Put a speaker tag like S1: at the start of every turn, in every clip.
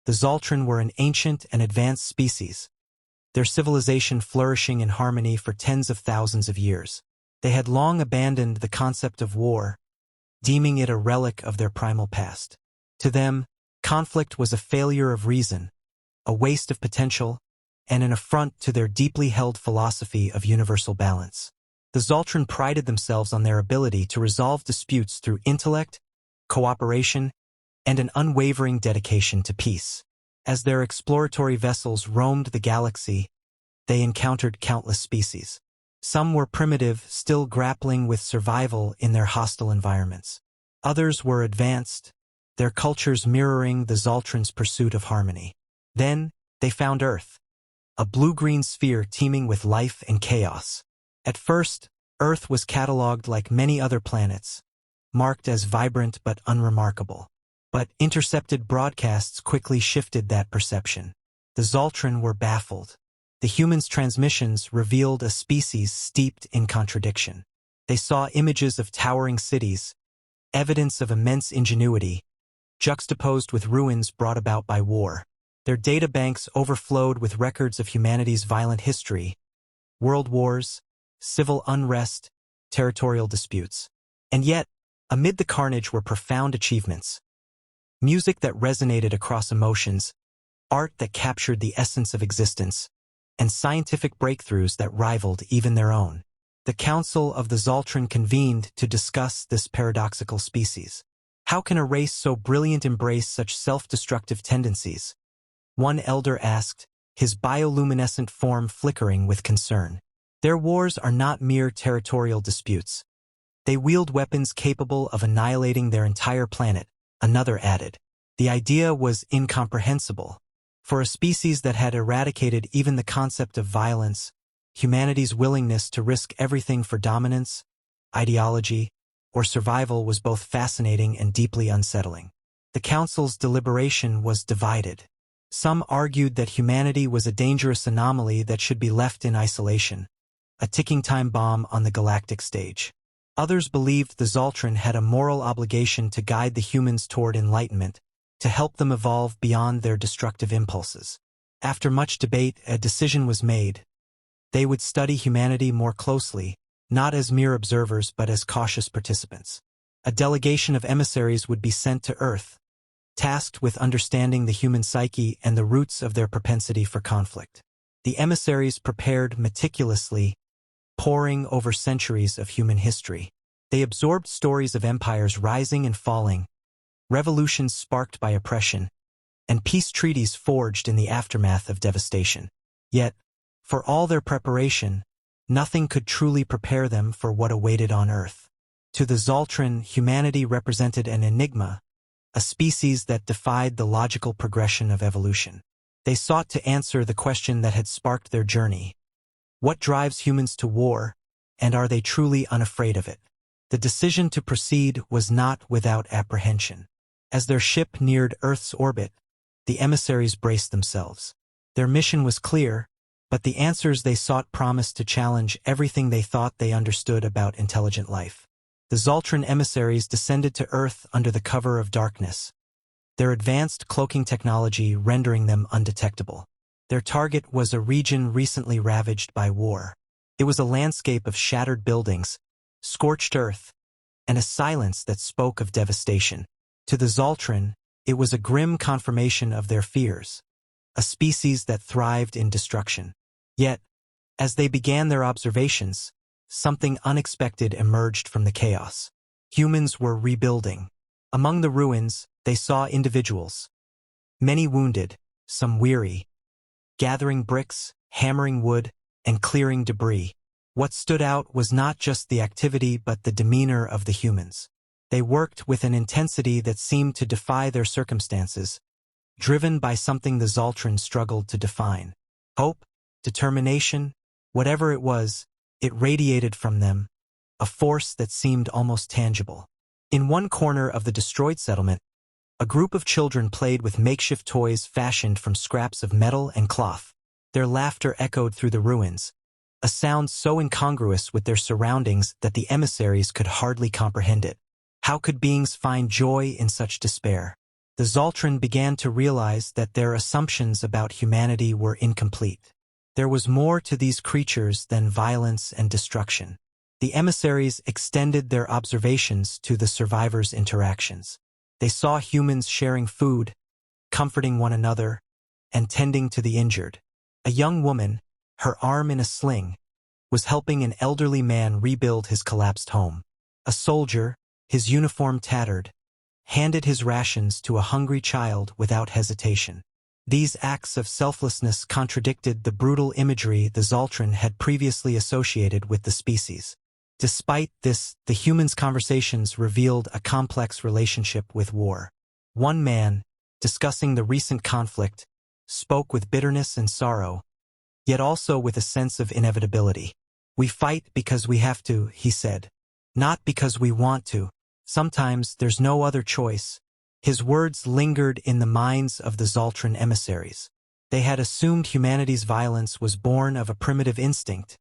S1: The Zaltren were an ancient and advanced species, their civilization flourishing in harmony for tens of thousands of years. They had long abandoned the concept of war, deeming it a relic of their primal past. To them, conflict was a failure of reason, a waste of potential, and an affront to their deeply held philosophy of universal balance. The Zaltren prided themselves on their ability to resolve disputes through intellect, cooperation, and an unwavering dedication to peace. As their exploratory vessels roamed the galaxy, they encountered countless species. Some were primitive, still grappling with survival in their hostile environments. Others were advanced, their cultures mirroring the Zaltren's pursuit of harmony. Then, they found Earth, a blue-green sphere teeming with life and chaos. At first, Earth was catalogued like many other planets, marked as vibrant but unremarkable. But intercepted broadcasts quickly shifted that perception. The Zaltren were baffled. The humans' transmissions revealed a species steeped in contradiction. They saw images of towering cities, evidence of immense ingenuity, juxtaposed with ruins brought about by war. Their databanks overflowed with records of humanity's violent history, world wars, civil unrest, territorial disputes. And yet, amid the carnage were profound achievements. Music that resonated across emotions, art that captured the essence of existence, and scientific breakthroughs that rivaled even their own. The Council of the Zaltren convened to discuss this paradoxical species. How can a race so brilliant embrace such self-destructive tendencies? One elder asked, his bioluminescent form flickering with concern. Their wars are not mere territorial disputes. They wield weapons capable of annihilating their entire planet, another added. The idea was incomprehensible. For a species that had eradicated even the concept of violence, humanity's willingness to risk everything for dominance, ideology, or survival was both fascinating and deeply unsettling. The Council's deliberation was divided. Some argued that humanity was a dangerous anomaly that should be left in isolation, a ticking time bomb on the galactic stage. Others believed the Zaltren had a moral obligation to guide the humans toward enlightenment, to help them evolve beyond their destructive impulses. After much debate, a decision was made. They would study humanity more closely, not as mere observers but as cautious participants. A delegation of emissaries would be sent to Earth, tasked with understanding the human psyche and the roots of their propensity for conflict. The emissaries prepared meticulously, poring over centuries of human history. They absorbed stories of empires rising and falling, revolutions sparked by oppression, and peace treaties forged in the aftermath of devastation. Yet, for all their preparation, nothing could truly prepare them for what awaited on Earth. To the Zaltren, humanity represented an enigma, a species that defied the logical progression of evolution. They sought to answer the question that had sparked their journey. What drives humans to war, and are they truly unafraid of it? The decision to proceed was not without apprehension. As their ship neared Earth's orbit, the emissaries braced themselves. Their mission was clear, but the answers they sought promised to challenge everything they thought they understood about intelligent life. The Zaltren emissaries descended to Earth under the cover of darkness, their advanced cloaking technology rendering them undetectable. Their target was a region recently ravaged by war. It was a landscape of shattered buildings, scorched earth, and a silence that spoke of devastation. To the Zaltren, it was a grim confirmation of their fears, a species that thrived in destruction. Yet, as they began their observations, something unexpected emerged from the chaos. Humans were rebuilding. Among the ruins, they saw individuals, many wounded, some weary, gathering bricks, hammering wood, and clearing debris. What stood out was not just the activity but the demeanor of the humans. They worked with an intensity that seemed to defy their circumstances, driven by something the Zaltren struggled to define. Hope, determination, whatever it was, it radiated from them, a force that seemed almost tangible. In one corner of the destroyed settlement, a group of children played with makeshift toys fashioned from scraps of metal and cloth. Their laughter echoed through the ruins, a sound so incongruous with their surroundings that the emissaries could hardly comprehend it. How could beings find joy in such despair? The Zaltren began to realize that their assumptions about humanity were incomplete. There was more to these creatures than violence and destruction. The emissaries extended their observations to the survivors' interactions. They saw humans sharing food, comforting one another, and tending to the injured. A young woman, her arm in a sling, was helping an elderly man rebuild his collapsed home. A soldier, his uniform tattered, handed his rations to a hungry child without hesitation. These acts of selflessness contradicted the brutal imagery the Zaltren had previously associated with the species. Despite this, the humans' conversations revealed a complex relationship with war. One man, discussing the recent conflict, spoke with bitterness and sorrow, yet also with a sense of inevitability. "We fight because we have to," he said. "Not because we want to. Sometimes there's no other choice." His words lingered in the minds of the Zaltren emissaries. They had assumed humanity's violence was born of a primitive instinct,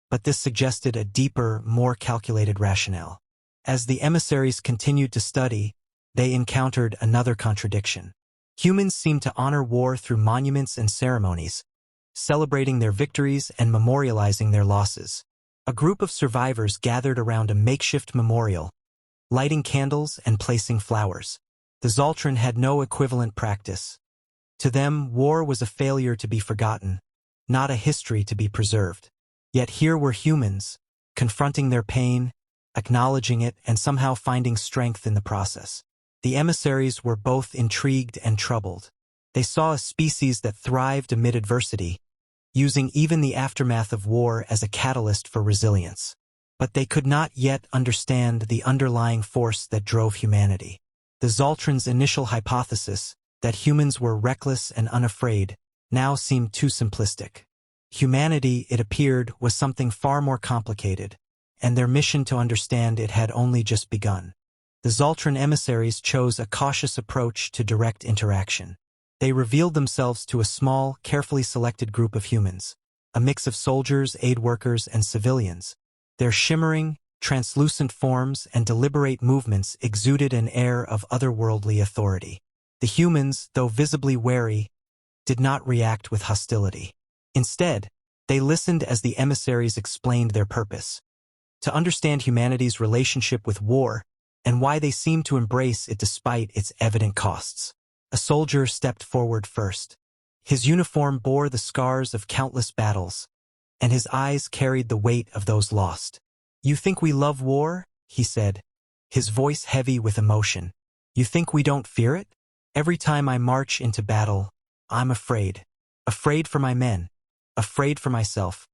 S1: but this suggested a deeper, more calculated rationale. As the emissaries continued to study, they encountered another contradiction. Humans seemed to honor war through monuments and ceremonies, celebrating their victories and memorializing their losses. A group of survivors gathered around a makeshift memorial, lighting candles and placing flowers. The Zaltren had no equivalent practice. To them, war was a failure to be forgotten, not a history to be preserved. Yet here were humans, confronting their pain, acknowledging it, and somehow finding strength in the process. The emissaries were both intrigued and troubled. They saw a species that thrived amid adversity, using even the aftermath of war as a catalyst for resilience. But they could not yet understand the underlying force that drove humanity. The Zaltren's initial hypothesis, that humans were reckless and unafraid, now seemed too simplistic. Humanity, it appeared, was something far more complicated, and their mission to understand it had only just begun. The Zaltren emissaries chose a cautious approach to direct interaction. They revealed themselves to a small, carefully selected group of humans, a mix of soldiers, aid workers, and civilians. Their shimmering, translucent forms and deliberate movements exuded an air of otherworldly authority. The humans, though visibly wary, did not react with hostility. Instead, they listened as the emissaries explained their purpose: to understand humanity's relationship with war and why they seemed to embrace it despite its evident costs. A soldier stepped forward first. His uniform bore the scars of countless battles, and his eyes carried the weight of those lost. "You think we love war?" he said, his voice heavy with emotion. "You think we don't fear it? Every time I march into battle, I'm afraid. Afraid for my men. Afraid for myself.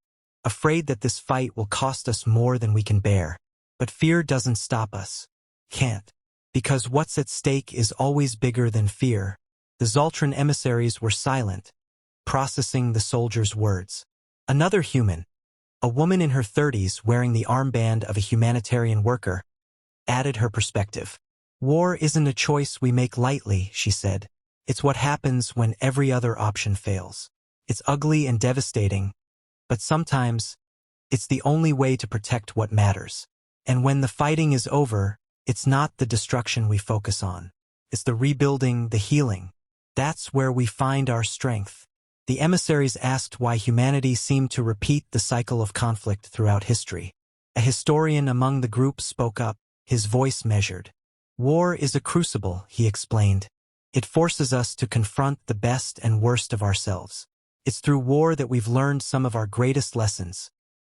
S1: Afraid that this fight will cost us more than we can bear. But fear doesn't stop us. Can't. Because what's at stake is always bigger than fear." The Zaltren emissaries were silent, processing the soldier's words. Another human, a woman in her 30s wearing the armband of a humanitarian worker, added her perspective. "War isn't a choice we make lightly," she said. "It's what happens when every other option fails. It's ugly and devastating, but sometimes it's the only way to protect what matters. And when the fighting is over, it's not the destruction we focus on. It's the rebuilding, the healing. That's where we find our strength." The emissaries asked why humanity seemed to repeat the cycle of conflict throughout history. A historian among the group spoke up, his voice measured. "War is a crucible," he explained. "It forces us to confront the best and worst of ourselves. It's through war that we've learned some of our greatest lessons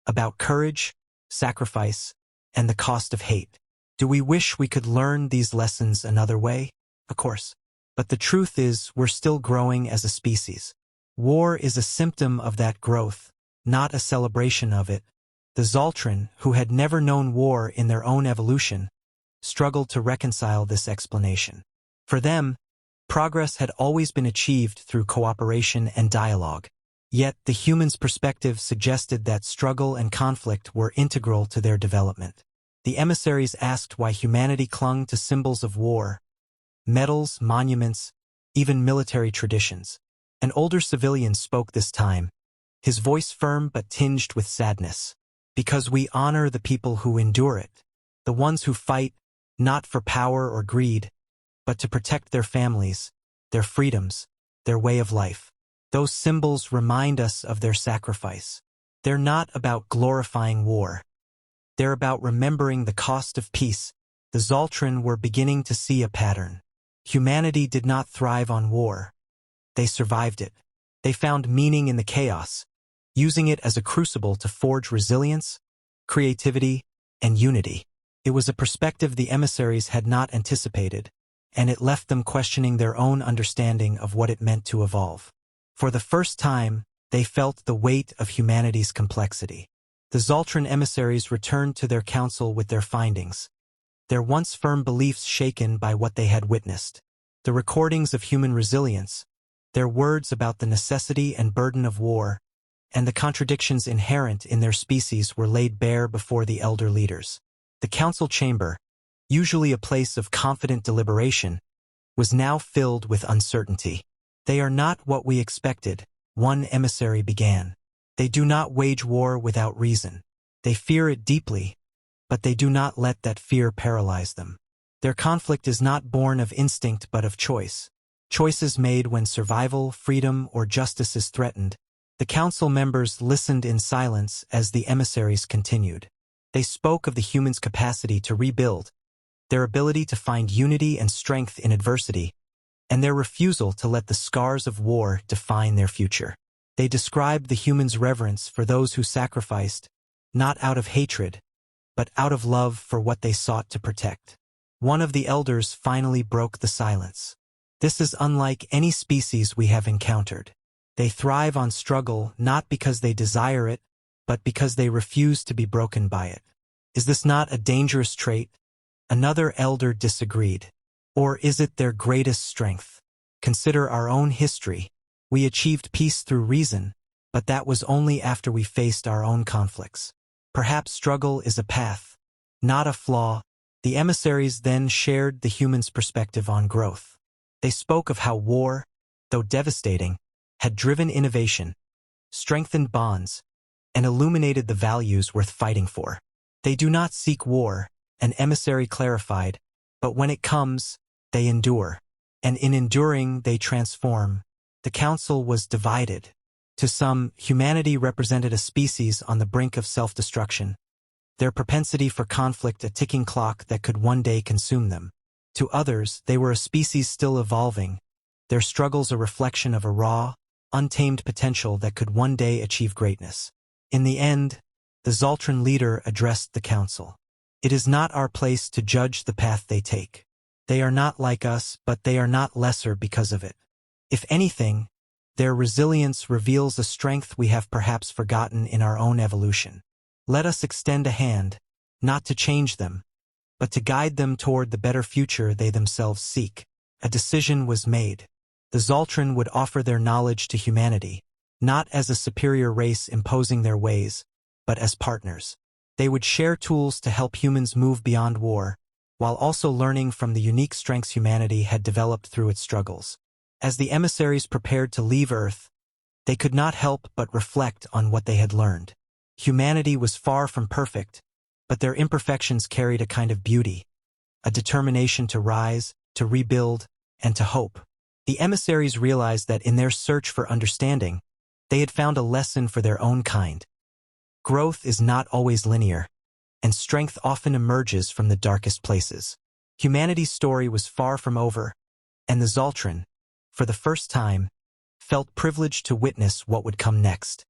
S1: about courage, sacrifice, and the cost of hate. Do we wish we could learn these lessons another way? Of course. But the truth is, we're still growing as a species. War is a symptom of that growth, not a celebration of it." The Zaltren, who had never known war in their own evolution, struggled to reconcile this explanation. For them, progress had always been achieved through cooperation and dialogue. Yet the humans' perspective suggested that struggle and conflict were integral to their development. The emissaries asked why humanity clung to symbols of war, medals, monuments, even military traditions. An older civilian spoke this time, his voice firm but tinged with sadness. "Because we honor the people who endure it, the ones who fight, not for power or greed, but to protect their families, their freedoms, their way of life. Those symbols remind us of their sacrifice. They're not about glorifying war. They're about remembering the cost of peace. The Zaltren were beginning to see a pattern. Humanity did not thrive on war. They survived it. They found meaning in the chaos, using it as a crucible to forge resilience, creativity, and unity. It was a perspective the emissaries had not anticipated, and it left them questioning their own understanding of what it meant to evolve. For the first time, they felt the weight of humanity's complexity. The Zaltren emissaries returned to their council with their findings, their once firm beliefs shaken by what they had witnessed. The recordings of human resilience, their words about the necessity and burden of war, and the contradictions inherent in their species were laid bare before the elder leaders. The council chamber, usually a place of confident deliberation, was now filled with uncertainty. "They are not what we expected," one emissary began. "They do not wage war without reason. They fear it deeply, but they do not let that fear paralyze them. Their conflict is not born of instinct but of choice. Choices made when survival, freedom, or justice is threatened." The council members listened in silence as the emissaries continued. They spoke of the human's capacity to rebuild, their ability to find unity and strength in adversity, and their refusal to let the scars of war define their future. They described the human's reverence for those who sacrificed, not out of hatred, but out of love for what they sought to protect. One of the elders finally broke the silence. "This is unlike any species we have encountered. They thrive on struggle not because they desire it, but because they refuse to be broken by it. Is this not a dangerous trait?" Another elder disagreed. "Or is it their greatest strength? Consider our own history. We achieved peace through reason, but that was only after we faced our own conflicts. Perhaps struggle is a path, not a flaw." The emissaries then shared the human's perspective on growth. They spoke of how war, though devastating, had driven innovation, strengthened bonds, and illuminated the values worth fighting for. "They do not seek war," an emissary clarified, "but when it comes, they endure. And in enduring, they transform." The council was divided. To some, humanity represented a species on the brink of self-destruction, their propensity for conflict a ticking clock that could one day consume them. To others, they were a species still evolving, their struggles a reflection of a raw, untamed potential that could one day achieve greatness. In the end, the Zaltren leader addressed the council. "It is not our place to judge the path they take. They are not like us, but they are not lesser because of it. If anything, their resilience reveals a strength we have perhaps forgotten in our own evolution. Let us extend a hand, not to change them, but to guide them toward the better future they themselves seek." A decision was made. The Zaltren would offer their knowledge to humanity, not as a superior race imposing their ways, but as partners. They would share tools to help humans move beyond war, while also learning from the unique strengths humanity had developed through its struggles. As the emissaries prepared to leave Earth, they could not help but reflect on what they had learned. Humanity was far from perfect, but their imperfections carried a kind of beauty, a determination to rise, to rebuild, and to hope. The emissaries realized that in their search for understanding, they had found a lesson for their own kind. Growth is not always linear, and strength often emerges from the darkest places. Humanity's story was far from over, and the Zaltren, for the first time, felt privileged to witness what would come next.